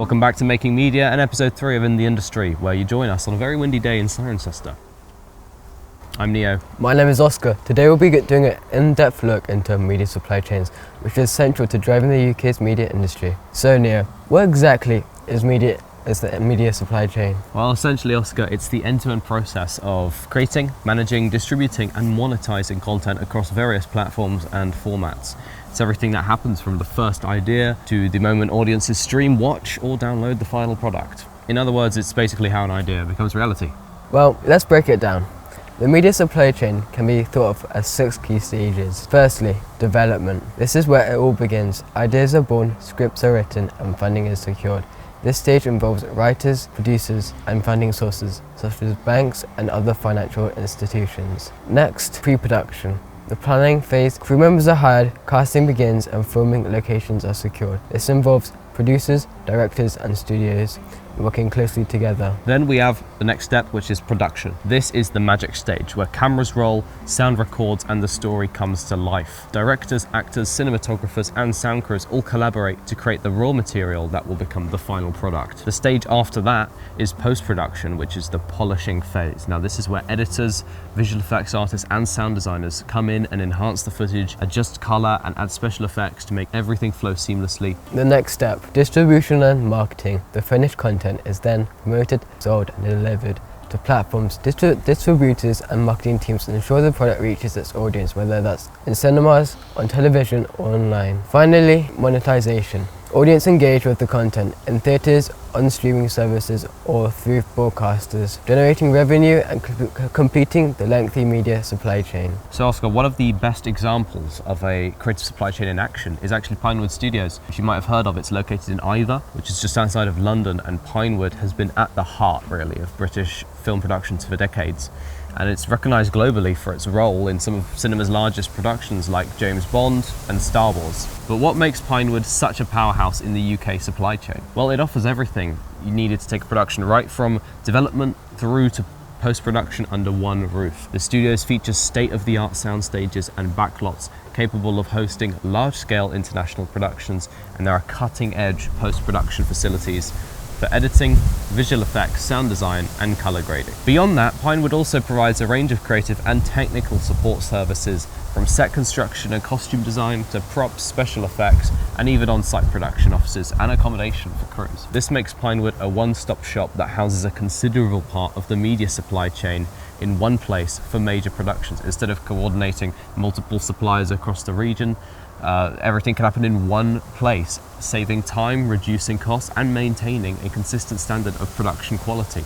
Welcome back to Making Media and episode 3 of In the Industry, where you join us on a very windy day in Cirencester. I'm Neo. My name is Oscar. Today we'll be doing an in-depth look into media supply chains, which is central to driving the UK's media industry. So Neo, what exactly is the media supply chain? Well, essentially, Oscar, it's the end-to-end process of creating, managing, distributing and monetizing content across various platforms and formats. It's everything that happens from the first idea to the moment audiences stream, watch or download the final product. In other words, it's basically how an idea becomes reality. Well, let's break it down. The media supply chain can be thought of as 6 key stages. Firstly, development. This is where it all begins. Ideas are born, scripts are written and funding is secured. This stage involves writers, producers and funding sources such as banks and other financial institutions. Next, pre-production. The planning phase, crew members are hired, casting begins and filming locations are secured. This involves producers, directors and studios working closely together. Then we have the next step, which is production. This is the magic stage where cameras roll, sound records and the story comes to life. Directors, actors, cinematographers and sound crews all collaborate to create the raw material that will become the final product. The stage after that is post-production, which is the polishing phase. Now this is where editors, visual effects artists and sound designers come in and enhance the footage, adjust color and add special effects to make everything flow seamlessly. The next step, distribution and marketing. The finished content is then promoted, sold and delivered to platforms, distributors and marketing teams to ensure the product reaches its audience, whether that's in cinemas, on television or online. Finally, monetization. Audience engage with the content in theatres, on streaming services or through broadcasters, generating revenue and completing the lengthy media supply chain. So Oscar, one of the best examples of a creative supply chain in action is actually Pinewood Studios, which you might have heard of. It's located in Ivor, which is just outside of London, and Pinewood has been at the heart really of British film productions for decades. And it's recognised globally for its role in some of cinema's largest productions like James Bond and Star Wars. But what makes Pinewood such a powerhouse in the UK supply chain? Well, it offers everything you needed to take a production right from development through to post-production under one roof. The studios feature state-of-the-art sound stages and backlots capable of hosting large-scale international productions, and there are cutting-edge post-production facilities for editing, visual effects, sound design and colour grading. Beyond that, Pinewood also provides a range of creative and technical support services, from set construction and costume design to props, special effects and even on-site production offices and accommodation for crews. This makes Pinewood a one-stop shop that houses a considerable part of the media supply chain in one place for major productions. Instead of coordinating multiple suppliers across the region, everything can happen in one place, saving time, reducing costs and maintaining a consistent standard of production quality.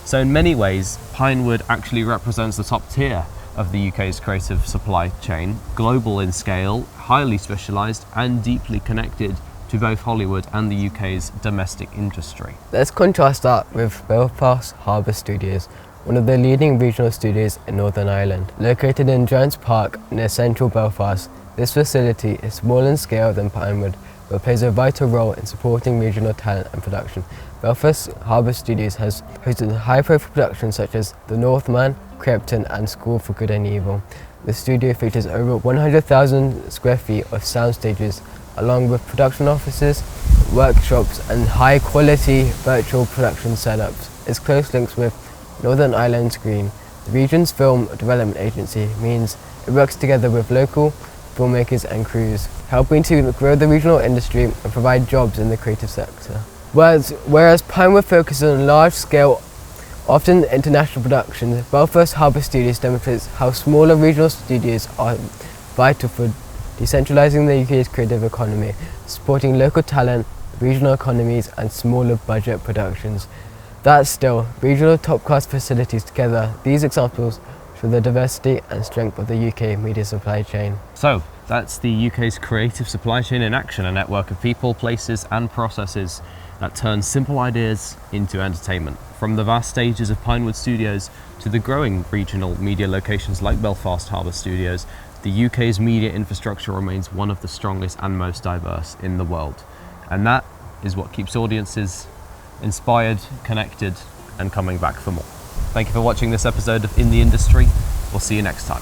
So in many ways, Pinewood actually represents the top tier of the UK's creative supply chain, global in scale, highly specialised and deeply connected to both Hollywood and the UK's domestic industry. Let's contrast that with Belfast Harbour Studios, one of the leading regional studios in Northern Ireland. Located in Giants Park near central Belfast, this facility is smaller in scale than Pinewood, but plays a vital role in supporting regional talent and production. Belfast Harbour Studios has hosted high-profile productions such as The Northman, Krypton and School for Good and Evil. The studio features over 100,000 square feet of sound stages, along with production offices, workshops and high-quality virtual production setups. Its close links with Northern Ireland Screen, the region's film development agency, means it works together with local filmmakers and crews, helping to grow the regional industry and provide jobs in the creative sector. Whereas Pinewood focuses on large-scale, often international productions, Belfast Harbour Studios demonstrates how smaller regional studios are vital for decentralising the UK's creative economy, supporting local talent, regional economies and smaller budget productions. That still, regional top-class facilities together, these examples show the diversity and strength of the UK media supply chain. So, that's the UK's creative supply chain in action, a network of people, places and processes that turn simple ideas into entertainment. From the vast stages of Pinewood Studios to the growing regional media locations like Belfast Harbour Studios, the UK's media infrastructure remains one of the strongest and most diverse in the world. And that is what keeps audiences inspired, connected and coming back for more. Thank you for watching this episode of In the Industry. We'll see you next time.